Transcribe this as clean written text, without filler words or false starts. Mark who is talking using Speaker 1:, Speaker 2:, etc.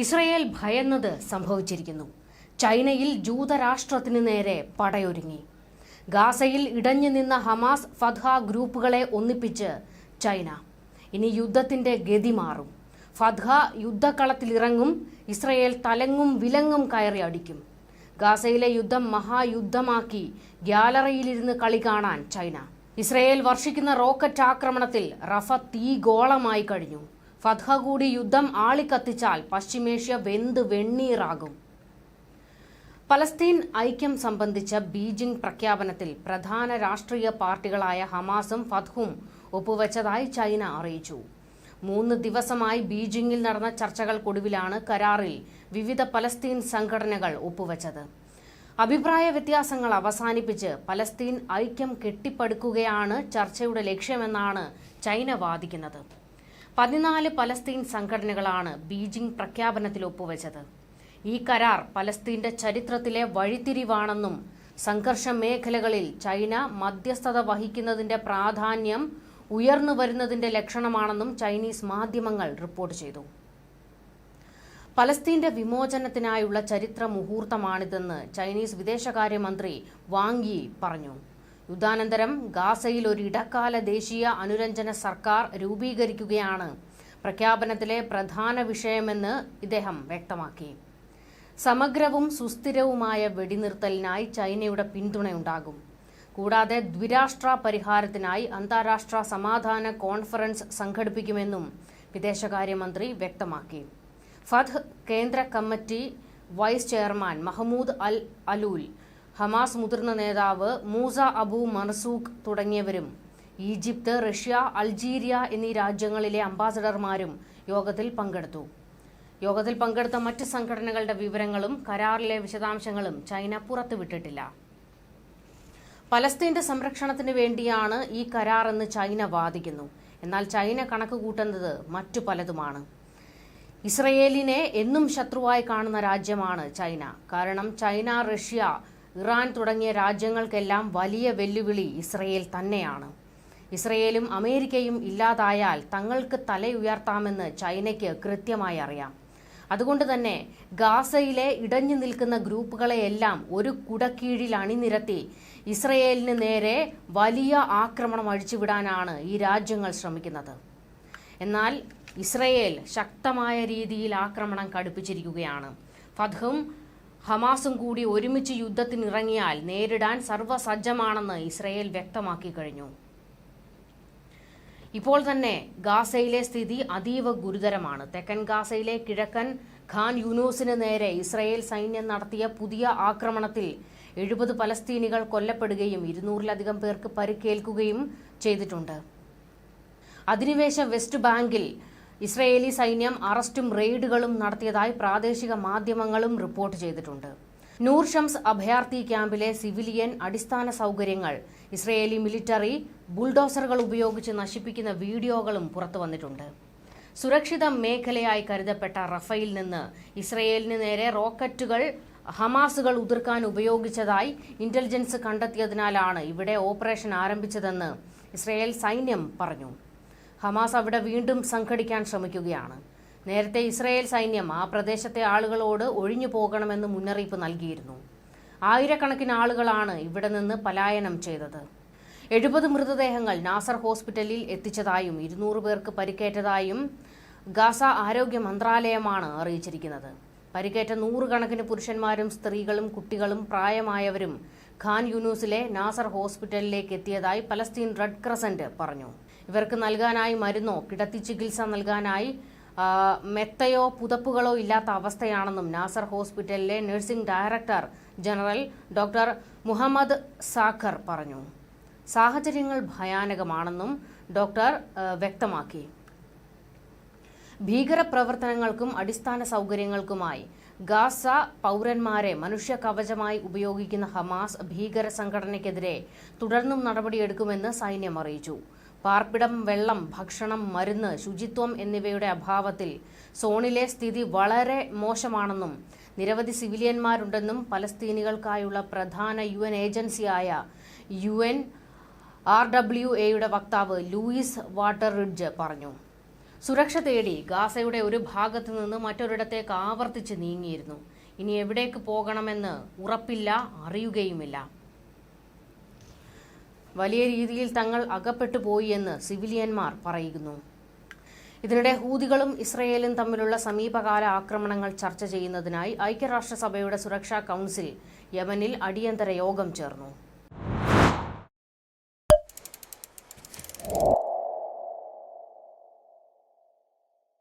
Speaker 1: Israel ഭയന്നത് സംഭവിച്ചിരിക്കുന്നു. ചൈനയിൽ ജൂതരാഷ്ട്രത്തിനു നേരെ പടയൊരുങ്ങി. ഗാസയിൽ ഇടഞ്ഞു നിന്ന ഹമാസ് ഫത്ഹ ഗ്രൂപ്പുകളെ ഒന്നിപ്പിച്ച് ചൈന. ഇനി യുദ്ധത്തിന്റെ ഗതി മാറും. ഫത്ഹ യുദ്ധക്കളത്തിലിറങ്ങും. ഇസ്രയേൽ തലങ്ങും വിലങ്ങും കയറി അടിക്കും. ഗാസയിലെ യുദ്ധം മഹായുദ്ധമാക്കി ഗ്യാലറിയിലിരുന്ന് കളി കാണാൻ ചൈന. ഇസ്രയേൽ വർഷിക്കുന്ന റോക്കറ്റ് ആക്രമണത്തിൽ റഫ തീഗോളമായി കഴിഞ്ഞു. ഫത്ഹ കൂടി യുദ്ധം ആളിക്കത്തിച്ചാൽ പശ്ചിമേഷ്യ വെന്ത് വെണ്ണീറാകും. പലസ്തീൻ ഐക്യം സംബന്ധിച്ച ബീജിംഗ് പ്രഖ്യാപനത്തിൽ പ്രധാന രാഷ്ട്രീയ പാർട്ടികളായ ഹമാസും ഫത്ഹും ഒപ്പുവെച്ചതായി ചൈന അറിയിച്ചു. 3 ദിവസമായി ബീജിംഗിൽ നടന്ന ചർച്ചകൾക്കൊടുവിലാണ് കരാറിൽ വിവിധ പലസ്തീൻ സംഘടനകൾ ഒപ്പുവെച്ചത്. അഭിപ്രായ വ്യത്യാസങ്ങൾ അവസാനിപ്പിച്ച് പലസ്തീൻ ഐക്യം കെട്ടിപ്പടുക്കുകയാണ് ചർച്ചയുടെ ലക്ഷ്യമെന്നാണ് ചൈന വാദിക്കുന്നത്. 14 പലസ്തീൻ സംഘടനകളാണ് ബീജിംഗ് പ്രഖ്യാപനത്തിൽ ഒപ്പുവെച്ചത്. ഈ കരാർ പലസ്തീന്റെ ചരിത്രത്തിലെ വഴിത്തിരിവാണെന്നും സംഘർഷ മേഖലകളിൽ ചൈന മധ്യസ്ഥത വഹിക്കുന്നതിന്റെ പ്രാധാന്യം ഉയർന്നു വരുന്നതിന്റെ ലക്ഷണമാണെന്നും ചൈനീസ് മാധ്യമങ്ങൾ റിപ്പോർട്ട് ചെയ്തു. പലസ്തീന്റെ വിമോചനത്തിനായുള്ള ചരിത്ര മുഹൂർത്തമാണിതെന്ന് ചൈനീസ് വിദേശകാര്യമന്ത്രി വാങ് യി പറഞ്ഞു. യുദ്ധാനന്തരം ഗാസയിൽ ഒരു ഇടക്കാല ദേശീയ അനുരഞ്ജന സർക്കാർ രൂപീകരിക്കുകയാണ് പ്രഖ്യാപനത്തിലെ പ്രധാന വിഷയമെന്ന് ഇദ്ദേഹം വ്യക്തമാക്കി. സമഗ്രവും സുസ്ഥിരവുമായ വെടിനിർത്തലിനായി ചൈനയുടെ പിന്തുണയുണ്ടാകും. കൂടാതെ ദ്വിരാഷ്ട്ര പരിഹാരത്തിനായി അന്താരാഷ്ട്ര സമാധാന കോൺഫറൻസ് സംഘടിപ്പിക്കുമെന്നും വിദേശകാര്യമന്ത്രി വ്യക്തമാക്കി. ഫത്ഹ് കേന്ദ്ര കമ്മിറ്റി വൈസ് ചെയർമാൻ മഹ്മൂദ് അൽ അലൂൽ, ഹമാസ് മുതിർന്ന നേതാവ് മൂസ അബു മർസൂഖ് തുടങ്ങിയവരും ഈജിപ്ത്, റഷ്യ, അൾജീരിയ എന്നീ രാജ്യങ്ങളിലെ അംബാസഡർമാരും യോഗത്തിൽ പങ്കെടുത്തു. യോഗത്തിൽ പങ്കെടുത്ത മറ്റ് സംഘടനകളുടെ വിവരങ്ങളും കരാറിലെ വിശദാംശങ്ങളും ചൈന പുറത്തുവിട്ടിട്ടില്ല. പലസ്തീന്റെ സംരക്ഷണത്തിന് വേണ്ടിയാണ് ഈ കരാറെന്ന് ചൈന വാദിക്കുന്നു. എന്നാൽ ചൈന കണക്ക് കൂട്ടുന്നത് മറ്റു പലതുമാണ്. ഇസ്രയേലിനെ എന്നും ശത്രുവായി കാണുന്ന രാജ്യമാണ് ചൈന. കാരണം ചൈന, റഷ്യ, ഇറാൻ തുടങ്ങിയ രാജ്യങ്ങൾക്കെല്ലാം വലിയ വെല്ലുവിളി ഇസ്രയേൽ തന്നെയാണ്. ഇസ്രയേലും അമേരിക്കയും ഇല്ലാതായാൽ തങ്ങൾക്ക് തലയുയർത്താമെന്ന് ചൈനയ്ക്ക് കൃത്യമായി അറിയാം. അതുകൊണ്ട് തന്നെ ഗാസയിലെ ഇടഞ്ഞു നിൽക്കുന്ന ഗ്രൂപ്പുകളെയെല്ലാം ഒരു കുടക്കീഴിൽ അണിനിരത്തി ഇസ്രയേലിന് നേരെ വലിയ ആക്രമണം അഴിച്ചുവിടാനാണ് ഈ രാജ്യങ്ങൾ ശ്രമിക്കുന്നത്. എന്നാൽ ഇസ്രയേൽ ശക്തമായ രീതിയിൽ ആക്രമണം കടുപ്പിച്ചിരിക്കുകയാണ്. ഫത്ഹും ഹമാസും കൂടി ഒരുമിച്ച് യുദ്ധത്തിനിറങ്ങിയാൽ നേരിടാൻ സർവ്വസജ്ജമാണെന്ന് ഇസ്രയേൽ വ്യക്തമാക്കി കഴിഞ്ഞു. ഇപ്പോൾ തന്നെ ഗാസയിലെ സ്ഥിതി അതീവ ഗുരുതരമാണ്. തെക്കൻ ഗാസയിലെ കിഴക്കൻ ഖാൻ യൂനൂസിന് നേരെ ഇസ്രയേൽ സൈന്യം നടത്തിയ പുതിയ ആക്രമണത്തിൽ 70 പലസ്തീനികൾ കൊല്ലപ്പെടുകയും 200-ലധികം പേർക്ക് പരിക്കേൽക്കുകയും ചെയ്തിട്ടുണ്ട്. അധിനിവേശ വെസ്റ്റ് ബാങ്കിൽ ഇസ്രയേലി സൈന്യം അറസ്റ്റും റെയ്ഡുകളും നടത്തിയതായി പ്രാദേശിക മാധ്യമങ്ങളും റിപ്പോർട്ട് ചെയ്തിട്ടുണ്ട്. നൂർ ഷംസ് അഭയാർത്ഥി ക്യാമ്പിലെ സിവിലിയൻ അടിസ്ഥാന സൗകര്യങ്ങൾ ഇസ്രയേലി മിലിറ്ററി ബുൾഡോസറുകൾ ഉപയോഗിച്ച് നശിപ്പിക്കുന്ന വീഡിയോകളും പുറത്തു വന്നിട്ടുണ്ട്. സുരക്ഷിത മേഖലയായി കരുതപ്പെട്ട റഫയിൽ നിന്ന് ഇസ്രയേലിന് നേരെ റോക്കറ്റുകൾ ഹമാസുകൾ ഉതിർക്കാൻ ഉപയോഗിച്ചതായി ഇന്റലിജൻസ് കണ്ടെത്തിയതിനാലാണ് ഇവിടെ ഓപ്പറേഷൻ ആരംഭിച്ചതെന്ന് ഇസ്രയേൽ സൈന്യം പറഞ്ഞു. ഹമാസ് അവിടെ വീണ്ടും സംഘടിക്കാൻ ശ്രമിക്കുകയാണ്. നേരത്തെ ഇസ്രയേൽ സൈന്യം ആ പ്രദേശത്തെ ആളുകളോട് ഒഴിഞ്ഞു പോകണമെന്ന് മുന്നറിയിപ്പ് നൽകിയിരുന്നു. ആയിരക്കണക്കിന് ആളുകളാണ് ഇവിടെ നിന്ന് പലായനം ചെയ്തത്. 70 മൃതദേഹങ്ങൾ നാസർ ഹോസ്പിറ്റലിൽ എത്തിച്ചതായും 200 പേർക്ക് പരിക്കേറ്റതായും ഗാസ ആരോഗ്യ മന്ത്രാലയമാണ് അറിയിച്ചിരിക്കുന്നത്. പരിക്കേറ്റ 100 കണക്കിന് പുരുഷന്മാരും സ്ത്രീകളും കുട്ടികളും പ്രായമായവരും ഖാൻ യൂനൂസിലെ നാസർ ഹോസ്പിറ്റലിലേക്ക് എത്തിയതായി പലസ്തീൻ റെഡ് ക്രസന്റ് പറഞ്ഞു. ഇവർക്ക് നൽകാനായി മരുന്നോ കിടത്തി ചികിത്സ നൽകാനായി മെത്തയോ പുതപ്പുകളോ ഇല്ലാത്ത അവസ്ഥയാണെന്നും നാസർ ഹോസ്പിറ്റലിലെ nursing director general doctor Muhammad Saqr പറഞ്ഞു. സാഹചര്യങ്ങൾ ഭയാനകമാണെന്നും ഡോക്ടർ വ്യക്തമാക്കി. ഭീകരപ്രവർത്തനങ്ങൾക്കും അടിസ്ഥാന സൗകര്യങ്ങൾക്കുമായി ഗാസ പൗരന്മാരെ മനുഷ്യ കവചമായി ഉപയോഗിക്കുന്ന ഹമാസ് ഭീകര സംഘടനയ്ക്കെതിരെ തുടർന്നും നടപടിയെടുക്കുമെന്ന് സൈന്യം അറിയിച്ചു. പാർപ്പിടം, വെള്ളം, ഭക്ഷണം, മരുന്ന്, ശുചിത്വം എന്നിവയുടെ അഭാവത്തിൽ സോണിലെ സ്ഥിതി വളരെ മോശമാണെന്നും നിരവധി സിവിലിയന്മാരുണ്ടെന്നും പലസ്തീനികൾക്കായുള്ള പ്രധാന UN ഏജൻസിയായ UNRWAയുടെ വക്താവ് ലൂയിസ് വാട്ടർ റിഡ്ജ് പറഞ്ഞു. സുരക്ഷ തേടി ഗാസയുടെ ഒരു ഭാഗത്തു നിന്ന് മറ്റൊരിടത്തേക്ക് ആവർത്തിച്ച് നീങ്ങിയിരുന്നു. ഇനി എവിടേക്ക് പോകണമെന്ന് ഉറപ്പില്ല, അറിയുകയുമില്ല. വലിയ രീതിയിൽ തങ്ങൾ അകപ്പെട്ടു പോയി എന്ന് സിവിലിയന്മാർ പറയുന്നു. ഇതിനിടെ ഹൂതികളും ഇസ്രയേലും തമ്മിലുള്ള സമീപകാല ആക്രമണങ്ങൾ ചർച്ച ചെയ്യുന്നതിനായി ഐക്യരാഷ്ട്രസഭയുടെ സുരക്ഷാ കൗൺസിൽ യമനിൽ അടിയന്തര യോഗം ചേർന്നു.